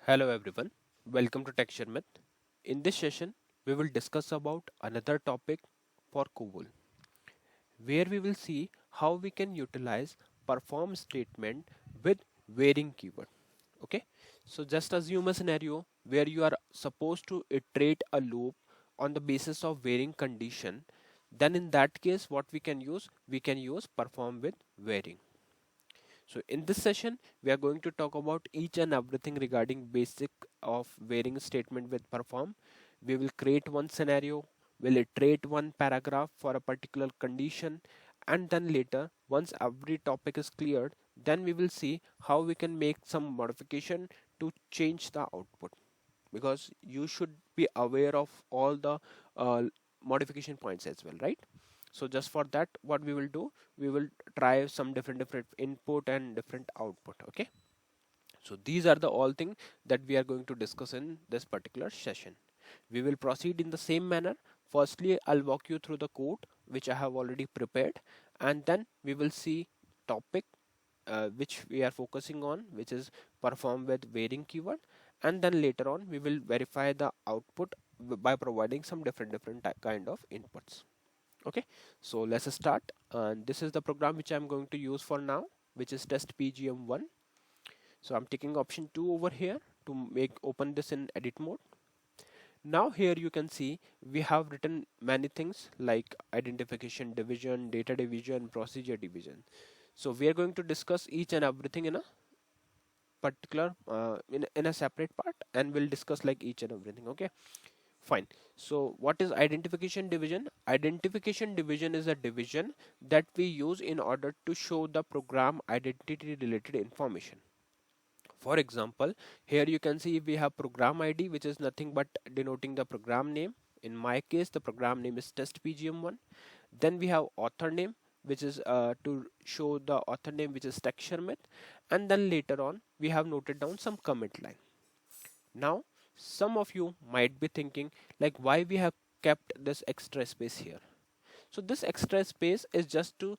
Hello everyone, welcome to Sharmit. In this session, we will discuss about another topic for Cobol, where we will see how we can utilize perform statement with varying keyword. Okay, so just assume a scenario where you are supposed to iterate a loop on the basis of varying condition. Then in that case, what we can use? We can use perform with varying. So in this session, we are going to talk about each and everything regarding basic of varying statement with perform. We will create one scenario, we'll iterate one paragraph for a particular condition, and then later, once every topic is cleared, then we will see how we can make some modification to change the output. Because you should be aware of all the uh, modification points as well, right? So just for that, what we will do, we will try some different input and different output. Okay, so these are the all things that we are going to discuss in this particular session. We will proceed in the same manner. Firstly, I'll walk you through the code which I have already prepared, and then we will see topic which we are focusing on, which is perform with varying keyword, and then later on we will verify the output by providing some different kind of inputs. Okay, so let's start. And this is the program which I'm going to use for now, which is test pgm1. So I'm taking option 2 over here to make open this in edit mode. Now here you can see we have written many things like identification division, data division, procedure division. So we are going to discuss each and everything in a particular in a separate part, and we'll discuss like each and everything. Okay, fine. So what is identification division? Identification division is a division that we use in order to show the program identity related information. For example, here you can see we have program ID, which is nothing but denoting the program name. In my case, the program name is test pgm1. Then we have author name, which is to show the author name, which is text Sharmit. And then later on, we have noted down some comment line. Now, some of you might be thinking like why we have kept this extra space here. So this extra space is just to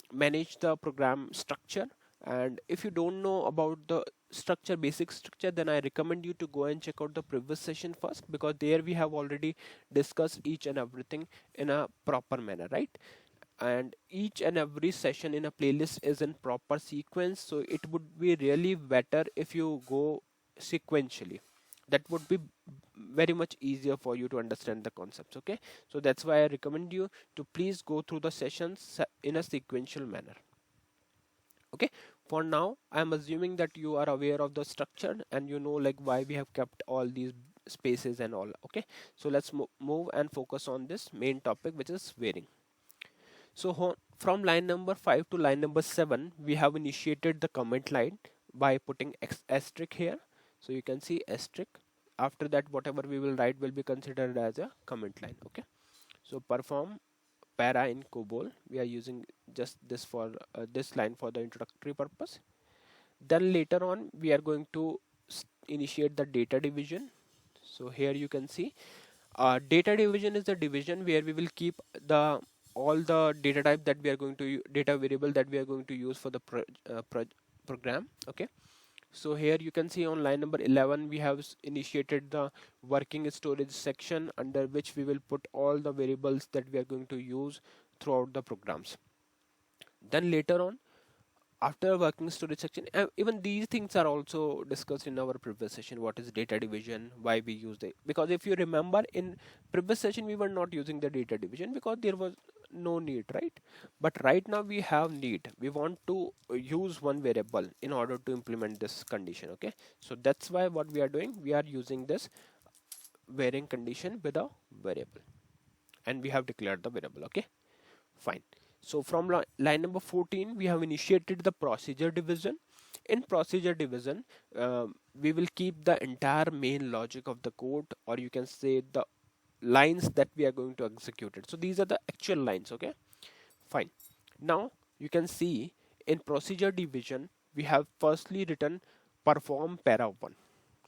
manage the program structure. And if you don't know about the structure, basic structure, then I recommend you to go and check out the previous session first, because there we have already discussed each and everything in a proper manner, right? And each and every session in a playlist is in proper sequence, so it would be really better if you go sequentially. That would be very much easier for you to understand the concepts. Okay, so that's why I recommend you to please go through the sessions in a sequential manner. Okay, for now I'm assuming that you are aware of the structure and you know like why we have kept all these spaces and all. Okay, so let's move and focus on this main topic, which is varying. So from line number 5 to line number 7, we have initiated the comment line by putting asterisk here. So you can see asterisk. After that, whatever we will write will be considered as a comment line. Okay. So perform para in Cobol. We are using just this for this line for the introductory purpose. Then later on, we are going to initiate the data division. So here you can see data division is the division where we will keep the all the data type that we are going to data variable that we are going to use for the program. Okay, so here you can see on line number 11 we have initiated the working storage section, under which we will put all the variables that we are going to use throughout the programs. Then later on, after working storage section, even these things are also discussed in our previous session. What is data division, why we use it, because if you remember in previous session we were not using the data division because there was no need, right? But right now we have need, we want to use one variable in order to implement this condition. Okay, so that's why what we are doing, we are using this varying condition with a variable, and we have declared the variable. Okay, fine. So from line number 14, we have initiated the procedure division. In procedure division, we will keep the entire main logic of the code, or you can say the lines that we are going to execute it. So these are the actual lines. Okay, fine. Now you can see in procedure division, we have firstly written perform para 1.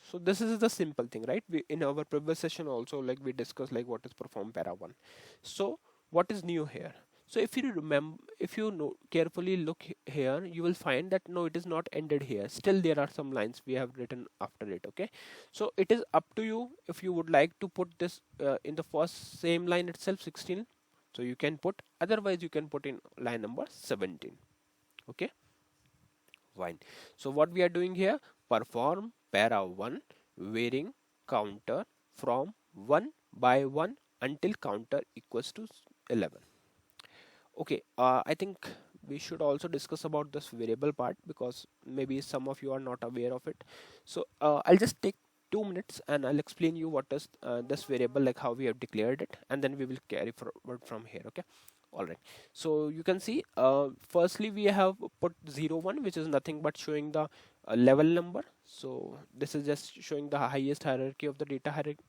So this is the simple thing, right? We, in our previous session also, like we discussed like what is perform para 1. So what is new here? So if you remember, if you know carefully look here, you will find that no, it is not ended here. Still there are some lines we have written after it. Okay, so it is up to you if you would like to put this in the first same line itself 16, so you can put, otherwise you can put in line number 17. Okay, fine. So what we are doing here, perform para 1 varying counter from 1 by 1 until counter equals to 11. Okay, I think we should also discuss about this variable part because maybe some of you are not aware of it. So I'll just take 2 minutes and I'll explain you what is this variable, like how we have declared it, and then we will carry forward from here. Okay, all right. So you can see, firstly we have put 0 1, which is nothing but showing the level number. So this is just showing the highest hierarchy of the data hierarchy.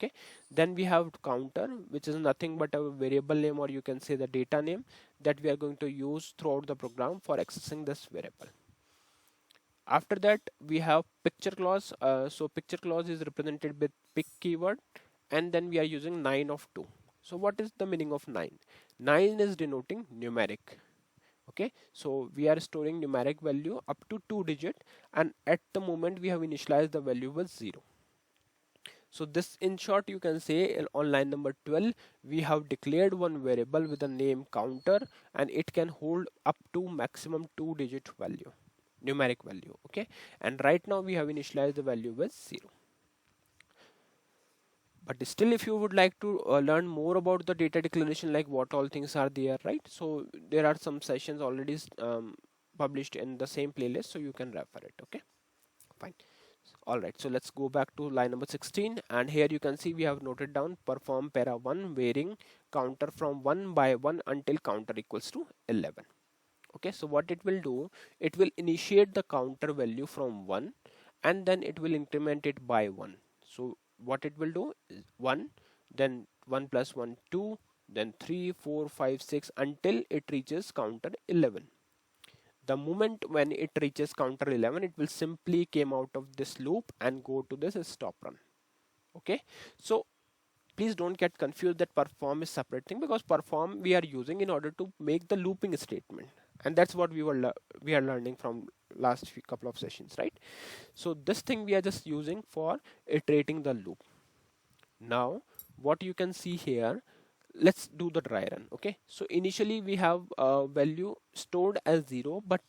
Okay, then we have counter, which is nothing but a variable name, or you can say the data name that we are going to use throughout the program for accessing this variable. After that we have picture clause. So picture clause is represented with pic keyword, and then we are using 9 of 2. So what is the meaning of 9? 9 is denoting numeric. Okay, so we are storing numeric value up to 2 digit, and at the moment we have initialized the value with 0. So this, in short, you can say on line number 12 we have declared one variable with a name counter, and it can hold up to maximum 2 digit value, numeric value. Okay, and right now we have initialized the value with 0. But still, if you would like to learn more about the data declaration, like what all things are there, right? So there are some sessions already published in the same playlist, so you can refer it. Okay, fine. All right, so let's go back to line number 16, and here you can see we have noted down perform para 1 varying counter from 1 by 1 until counter equals to 11. Okay, so what it will do, it will initiate the counter value from 1, and then it will increment it by 1. So what it will do is 1, then 1 plus 1 2, then 3 4 5 6 until it reaches counter 11. The moment when it reaches counter 11, it will simply came out of this loop and go to this stop run. Okay, so please don't get confused that perform is separate thing, because perform we are using in order to make the looping statement, and that's what we are learning from last few couple of sessions, right? So this thing we are just using for iterating the loop. Now what you can see here, let's do the dry run. Okay, so initially we have a value stored as 0, but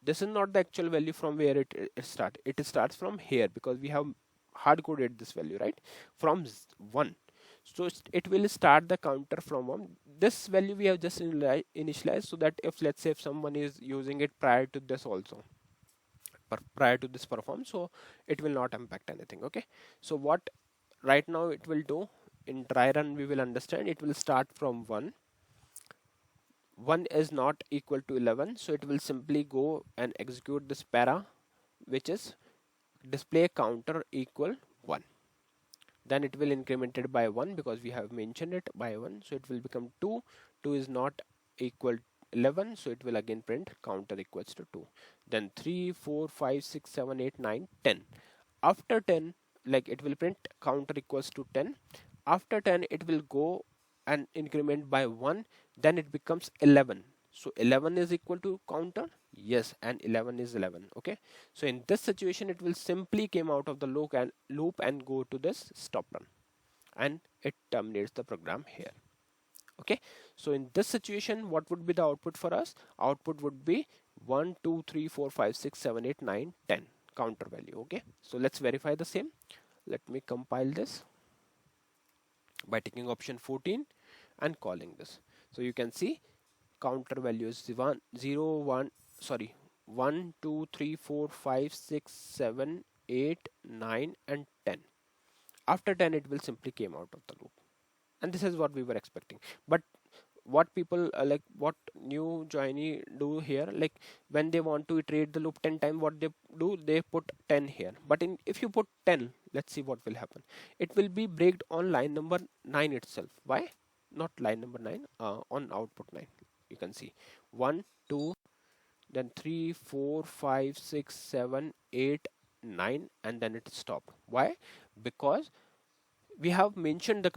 this is not the actual value from where it starts. It starts from here because we have hard coded this value, right, from 1. So it will start the counter from 1. This value we have just initialized, so that if, let's say, if someone is using it prior to this also, prior to this perform, so it will not impact anything. Okay, so what right now it will do in dry run, we will understand, it will start from 1. 1 is not equal to 11, so it will simply go and execute this para, which is display counter equal 1. Then it will increment it by 1 because we have mentioned it by 1, so it will become 2. 2 is not equal 11, so it will again print counter equals to 2. Then 3 4 5 6 7 8 9 10. After 10, like, it will print counter equals to 10. After 10 it will go and increment by 1, then it becomes 11. So 11 is equal to counter, yes, and 11 is 11. Okay, so in this situation it will simply came out of the loop and go to this stop run, and it terminates the program here. Okay, so in this situation what would be the output for us? Output would be 1 2 3 4 5 6 7 8 9 10 counter value. Okay, so let's verify the same. Let me compile this by taking option 14 and calling this. So you can see counter value is 1 0 1, sorry, 1 2 3 4 5 6 7 8 9 and 10. After 10 it will simply came out of the loop, and this is what we were expecting. But what people like, what new joinee do here, like when they want to iterate the loop 10 times, what they do, they put 10 here. But if you put 10, let's see what will happen. It will be breaked on line number 9 itself. Why not line number 9? On output 9 you can see 1 2, then 3 4 5 6 7 8 9, and then it stop. Why? Because we have mentioned the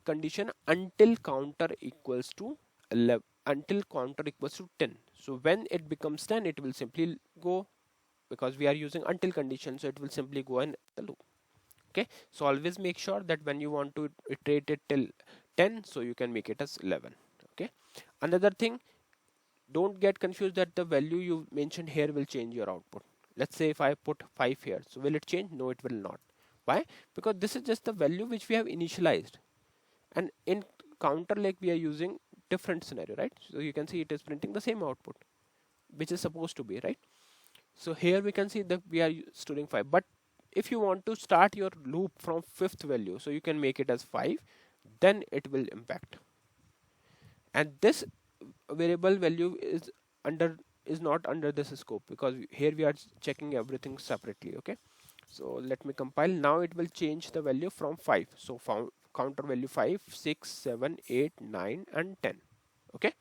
condition until counter equals to 11 until counter equals to 10. So when it becomes 10, it will simply go, because we are using until condition, so it will simply go in the loop. Okay, so always make sure that when you want to iterate it till 10, so you can make it as 11. Okay, another thing, don't get confused that the value you mentioned here will change your output. Let's say if I put 5 here, so will it change? No, it will not. Why? Because this is just the value which we have initialized, and in counter like we are using different scenario, right? So you can see it is printing the same output which is supposed to be, right? So here we can see that we are storing 5, but if you want to start your loop from fifth value, so you can make it as 5, then it will impact. And this variable value is not under this scope, because here we are checking everything separately. Okay, so let me compile. Now it will change the value from 5. So found counter value 5, 6, 7, 8, 9 and 10. Okay,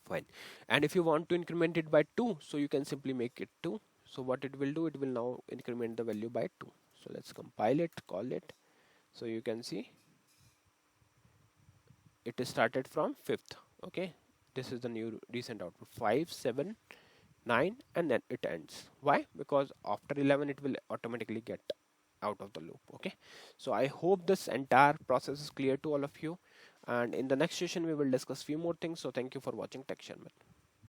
fine. And if you want to increment it by 2, so you can simply make it 2. So what it will do, it will now increment the value by 2. So let's compile it, call it. So you can see it is started from 5th. Okay, this is the new recent output, 5, 7, 9 and then it ends. Why? Because after 11 it will automatically get out of the loop. Okay, so I hope this entire process is clear to all of you, and in the next session we will discuss few more things. So thank you for watching Tech Sharmit.